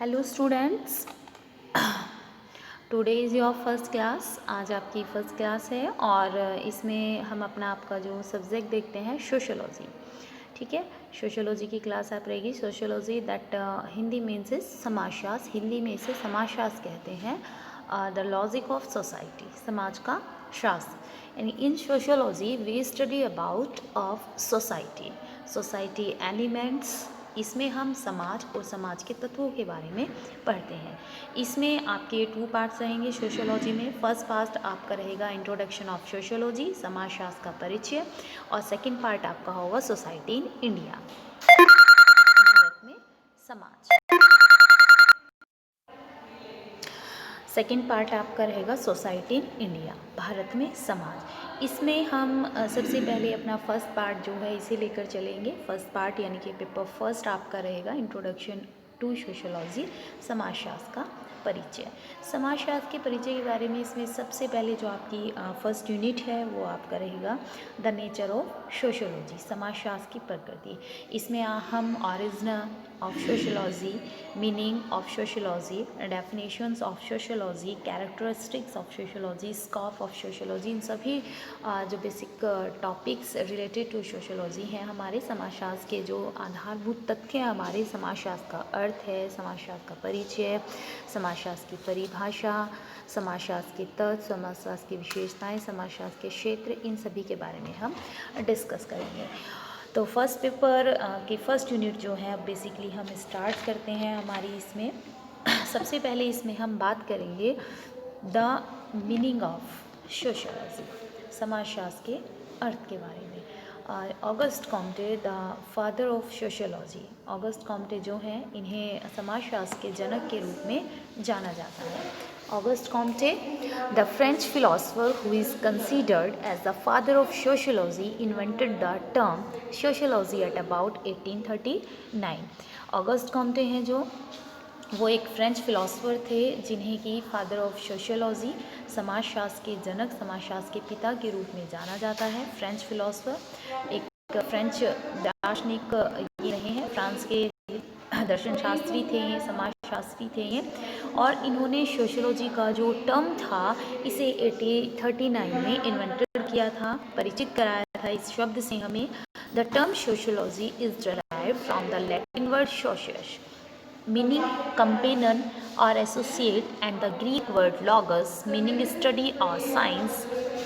Hello students, today is your first class. आज आपकी first class है और इसमें हम अपना आपका जो सब्जेक्ट देखते हैं सोशियोलॉजी। ठीक है, सोशियोलॉजी की क्लास आप रहेगी। Sociology that Hindi means is समाजशास्त्र। हिंदी में इसे समाजशास्त्र कहते हैं। द लॉजिक ऑफ सोसाइटी, समाज का शास्त्र। यानी in sociology we study about of society elements. इसमें हम समाज और समाज के तत्वों के बारे में पढ़ते हैं। इसमें आपके 2 पार्ट्स रहेंगे सोशियोलॉजी में। फर्स्ट पार्ट आपका रहेगा इंट्रोडक्शन ऑफ सोशियोलॉजी, समाजशास्त्र का परिचय, और सेकंड पार्ट आपका होगा सोसाइटी इन इंडिया, भारत में समाज। सेकंड पार्ट आपका रहेगा सोसाइटी इन इंडिया, भारत में समाज। इसमें हम सबसे पहले अपना फर्स्ट पार्ट जो है इसे लेकर चलेंगे। फर्स्ट पार्ट यानी कि पेपर फर्स्ट आपका रहेगा इंट्रोडक्शन टू सोशियोलॉजी, समाजशास्त्र का परिचय। समाजशास्त्र के परिचय के बारे में इसमें सबसे पहले जो आपकी फर्स्ट यूनिट है वो आपका रहेगा द नेचर ऑफ सोशियोलॉजी, समाजशास्त्र की प्रकृति। इसमें हम origin of sociology, meaning of sociology, definitions of sociology, characteristics of sociology, scope of sociology, इन सभी जो basic topics related to sociology हैं, हमारे समाजशास्त्र के जो आधारभूत तथ्य हैं, हमारे समाजशास्त्र का अर्थ है, समाजशास्त्र का परिचय, समाजशास्त्र की परिभाषा, समाजशास्त्र के तत्व, समाजशास्त्र की विशेषताएं, समाजशास्त्र के क्षेत्र, इन सभी के बारे में हम डिस्कस करेंगे। तो फर्स्ट पेपर की फर्स्ट यूनिट जो है अब बेसिकली हम स्टार्ट करते हैं हमारी इसमें। सबसे पहले इसमें हम बात करेंगे द मीनिंग ऑफ सोशियोलॉजी, समाजशास्त्र के अर्थ के बारे में। August Comte the father of sociology, August Comte जो हैं इन्हें समाजशास्त्र के जनक के रूप में जाना जाता है। August Comte, the French philosopher who is considered as the father of sociology, invented the term sociology at about 1839। August Comte हैं जो वो एक फ्रेंच फिलोसोफर थे जिन्हें कि फादर ऑफ सोशियोलॉजी, समाजशास्त्र के जनक, समाजशास्त्र के पिता के रूप में जाना जाता है। फ्रेंच फिलोसोफर, एक फ्रेंच दार्शनिक ये रहे हैं, फ्रांस के दर्शन शास्त्री थे ये, समाजशास्त्री थे ये, और इन्होंने सोशियोलॉजी का जो टर्म था इसे 1839 में इन्वेंटेड किया था, परिचित कराया था इस शब्द से हमें। The term sociology is derived from the Latin word socius, meaning companion or associate, and the Greek word logos, meaning study or science.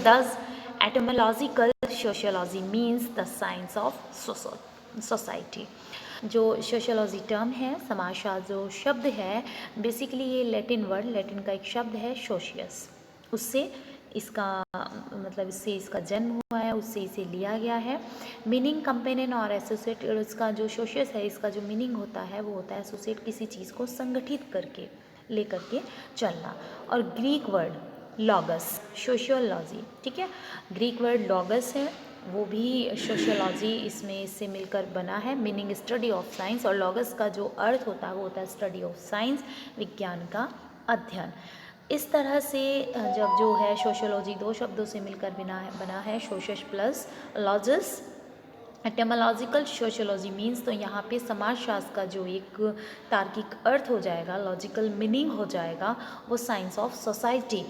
Thus, etymological sociology means the science of society। जो sociology term है, समाजशास्त्र जो शब्द है, basically ये Latin word, Latin का एक शब्द है सोशियस, उससे इसका मतलब इससे इसका जन्म हुआ है, उससे इसे लिया गया है। मीनिंग कंपेनियन और एसोसिएट, इसका जो सोशियस है इसका जो मीनिंग होता है वो होता है एसोसिएट, किसी चीज़ को संगठित करके लेकर के चलना। और ग्रीक वर्ड लॉगस, सोशियोलॉजी, ठीक है, ग्रीक वर्ड लॉगस है, वो भी सोशियोलॉजी इसमें इससे मिलकर बना है। मीनिंग स्टडी ऑफ साइंस, और लॉगस का जो अर्थ होता है वो होता है स्टडी ऑफ साइंस, विज्ञान का अध्ययन। इस तरह से जब जो है सोशियोलॉजी दो शब्दों से मिलकर बना है सोशियस प्लस लॉजिस। एटमोलॉजिकल सोशियोलॉजी मीन्स, तो यहाँ पे समाजशास्त्र का जो एक तार्किक अर्थ हो जाएगा, लॉजिकल मीनिंग हो जाएगा, वो साइंस ऑफ सोसाइटी,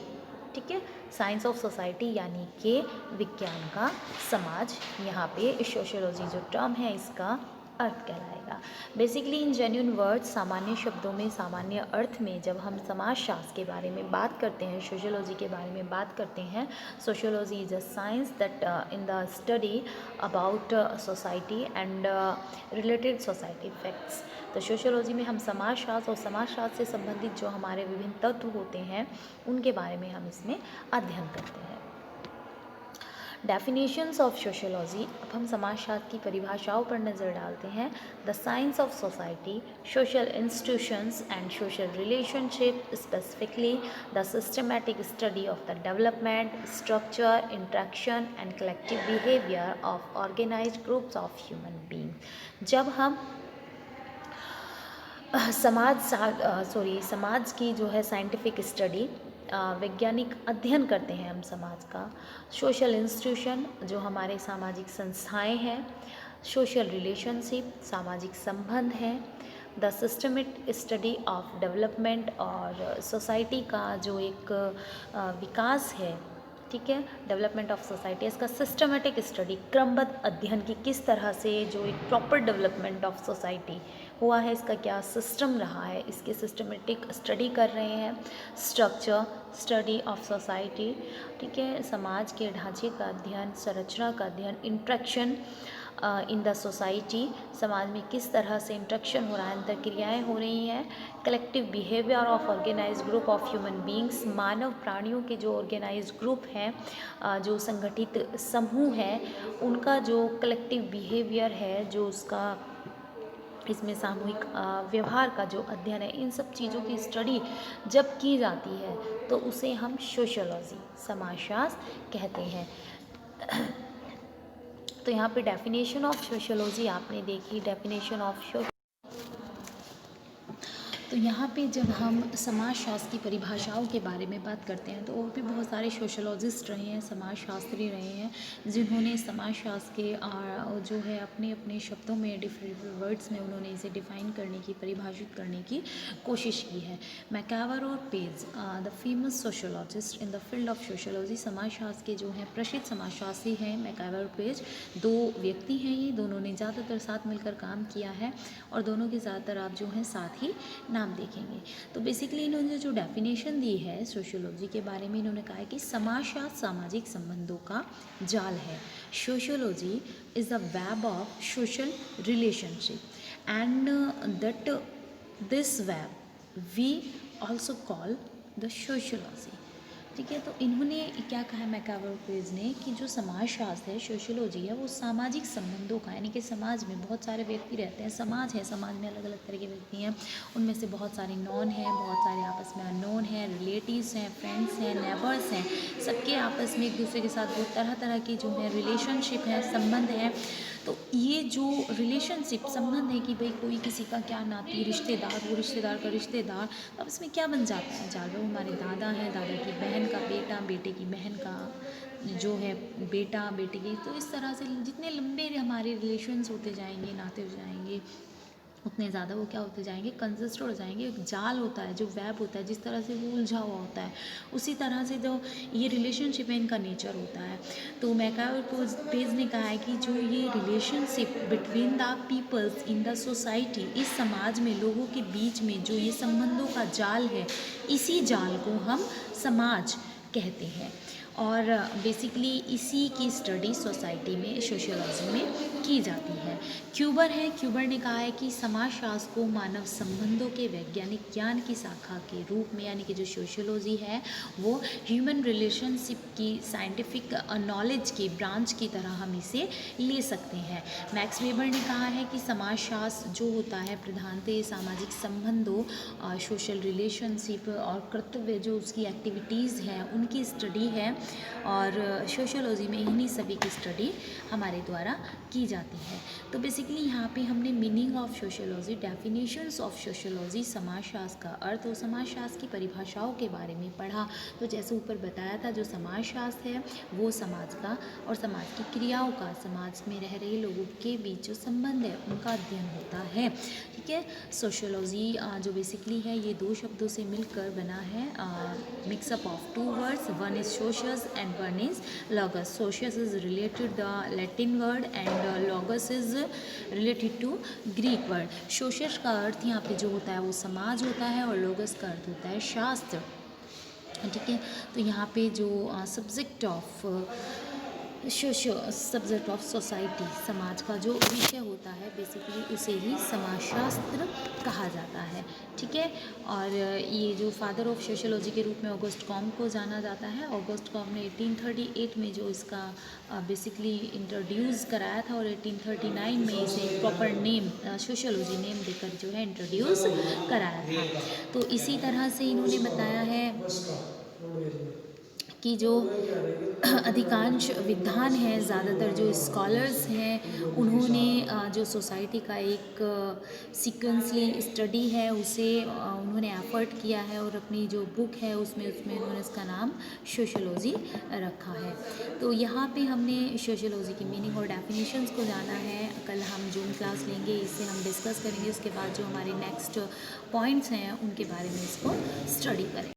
ठीक है, साइंस ऑफ सोसाइटी यानी कि विज्ञान का समाज। यहाँ पे सोशियोलॉजी जो टर्म है इसका अर्थ कहलाएगा। बेसिकली इन जेन्युइन वर्ड, सामान्य शब्दों में, सामान्य अर्थ में जब हम समाजशास्त्र के बारे में बात करते हैं, सोशियोलॉजी के बारे में बात करते हैं, sociology is a science that in the study about society and related society facts. तो सोशियोलॉजी में हम समाजशास्त्र और समाजशास्त्र से संबंधित जो हमारे विभिन्न तत्व होते हैं उनके बारे में हम इसमें अध्ययन करते हैं। डेफिनेशंस ऑफ सोशियोलॉजी, अब हम समाजशास्त्र की परिभाषाओं पर नज़र डालते हैं। The science of society, social institutions and social relationship, specifically the systematic study of the development, structure, interaction and collective behaviour of organised groups of human being. जब हम समाज की जो है साइंटिफिक स्टडी, वैज्ञानिक अध्ययन करते हैं हम समाज का। सोशल इंस्टीट्यूशन, जो हमारे सामाजिक संस्थाएं हैं। सोशल रिलेशनशिप, सामाजिक संबंध हैं। The systematic study of development और सोसाइटी का जो एक विकास है, ठीक है, डेवलपमेंट ऑफ सोसाइटी, इसका सिस्टमेटिक स्टडी, क्रमबद्ध अध्ययन की किस तरह से जो एक प्रॉपर डेवलपमेंट ऑफ सोसाइटी हुआ है, इसका क्या सिस्टम रहा है, इसके सिस्टमेटिक स्टडी कर रहे हैं। स्ट्रक्चर स्टडी ऑफ सोसाइटी, ठीक है, समाज के ढांचे का अध्ययन, संरचना का अध्ययन, इंट्रैक्शन इन द सोसाइटी, समाज में किस तरह से इंट्रैक्शन हो रहा है, अंतर क्रियाएँ हो रही हैं। Collective behaviour of organised group of human beings, मानव प्राणियों के जो ऑर्गेनाइज्ड ग्रुप हैं, जो संगठित समूह हैं, उनका जो कलेक्टिव बिहेवियर है, जो उसका इसमें सामूहिक व्यवहार का जो अध्ययन है, इन सब चीज़ों की स्टडी जब की जाती है तो उसे हम सोशियोलॉजी, समाजशास्त्र कहते हैं। तो यहाँ पे डेफिनेशन ऑफ सोशियोलॉजी आपने देखी, डेफिनेशन ऑफ तो यहाँ पे जब हम समाजशास्त्र की परिभाषाओं के बारे में बात करते हैं तो और भी बहुत सारे सोशोलॉजिस्ट रहे हैं, समाजशास्त्री रहे हैं, जिन्होंने समाजशास्त्र के जो है अपने अपने शब्दों में, डिफरेंट वर्ड्स में उन्होंने इसे डिफ़ाइन करने की, परिभाषित करने की कोशिश की है। मैकावर और page, the famous sociologist in the field of sociology, समाजशास्त्र के जो हैं प्रसिद्ध समाजशास्त्री हैं मैकावर और पेज, दो व्यक्ति हैं, ये दोनों ने ज़्यादातर साथ मिलकर काम किया है और दोनों के ज़्यादातर आप जो हैं साथ ही नाम देखेंगे। तो बेसिकली इन्होंने जो डेफिनेशन दी है सोशियोलॉजी के बारे में, इन्होंने कहा है कि समाजशास्त्र सामाजिक संबंधों का जाल है। Sociology is the web of social relationship and that this web we also call the sociology, ठीक है। तो इन्होंने क्या कहा है मैकावर पेज ने कि जो समाजशास्त्र है, सोशियोलॉजी है, वो सामाजिक संबंधों का, यानी कि समाज में बहुत सारे व्यक्ति रहते हैं, समाज है, समाज में अलग अलग तरह के व्यक्ति हैं, उनमें से बहुत सारे नॉन हैं, बहुत सारे आपस में अननोन हैं, रिलेटिव्स हैं, फ्रेंड्स हैं, नेबर्स हैं, सबके आपस में एक दूसरे के साथ बहुत तरह तरह की जो है रिलेशनशिप है, संबंध है। तो ये जो रिलेशनशिप, संबंध है कि भाई कोई किसी का क्या नाती, रिश्तेदार, वो रिश्तेदार का रिश्तेदार, अब इसमें क्या बन जाता है, चाहे वो हमारे दादा हैं, दादा की बहन का बेटा, बेटे की बहन का जो है बेटा, बेटी की, तो इस तरह से जितने लंबे हमारे रिलेशंस होते जाएंगे, नाते हो जाएंगे, उतने ज़्यादा वो क्या होते जाएंगे, कंजस्टेड हो जाएंगे। एक जाल होता है, जो वेब होता है, जिस तरह से वो उलझा हुआ होता है, उसी तरह से जो ये रिलेशनशिप है, इनका नेचर होता है। तो मैकावर पेज ने कहा है कि जो ये relationship between the peoples in the society, इस समाज में लोगों के बीच में जो ये संबंधों का जाल है, इसी जाल को हम समाज कहते हैं और बेसिकली इसी की स्टडी सोसाइटी में, सोशियोलॉजी में की जाती है। क्यूबर है, क्यूबर ने कहा है कि समाजशास्त्र को मानव संबंधों के वैज्ञानिक ज्ञान की शाखा के रूप में, यानी कि जो सोशियोलॉजी है वो ह्यूमन रिलेशनशिप की साइंटिफिक नॉलेज की ब्रांच की तरह हम इसे ले सकते हैं। मैक्स वेबर ने कहा है कि समाजशास्त्र जो होता है प्रधानतः सामाजिक संबंधों, सोशल रिलेशनशिप और कर्तव्य, जो उसकी एक्टिविटीज़ हैं उनकी स्टडी है और सोशियोलॉजी में इन्हीं सभी की स्टडी हमारे द्वारा की जाती है। तो बेसिकली यहाँ पे हमने meaning of sociology, definitions of sociology, समाजशास्त्र का अर्थ और समाजशास्त्र की परिभाषाओं के बारे में पढ़ा। तो जैसे ऊपर बताया था, जो समाजशास्त्र है वो समाज का और समाज की क्रियाओं का, समाज में रह रहे लोगों के बीच जो संबंध है उनका अध्ययन होता है, ठीक है। सोशियोलॉजी जो बेसिकली है ये दो शब्दों से मिलकर बना है, mix up of two words, one is socius and one is logos. Socius is related the Latin word and logos is related to Greek word. सोशियस का अर्थ यहाँ पे जो होता है वो समाज होता है और लॉगस का अर्थ होता है शास्त्र, ठीक है। तो यहाँ पे जो subject of subject of society, समाज का जो विषय होता है बेसिकली उसे ही समाजशास्त्र कहा जाता है, ठीक है। और ये जो फादर ऑफ सोशियोलॉजी के रूप में ऑगस्ट कॉम को जाना जाता है। ऑगस्ट कॉम ने 1838 में जो इसका बेसिकली इंट्रोड्यूस कराया था और 1839 में इसे प्रॉपर नेम, सोशियोलॉजी नेम देकर जो है इंट्रोड्यूस कराया था। तो इसी तरह से इन्होंने बताया है कि जो अधिकांश विद्वान हैं, ज़्यादातर जो स्कॉलर्स हैं, उन्होंने जो सोसाइटी का एक सीक्वेंसली स्टडी है उसे उन्होंने एफर्ट किया है और अपनी जो बुक है उसमें उसमें उन्होंने इसका नाम सोशियोलॉजी रखा है। तो यहाँ पे हमने सोशियोलॉजी की मीनिंग और डेफिनेशंस को जाना है। कल हम जूम क्लास लेंगे, इससे हम डिस्कस करेंगे, उसके बाद जो हमारे नेक्स्ट पॉइंट्स हैं उनके बारे में इसको स्टडी करेंगे।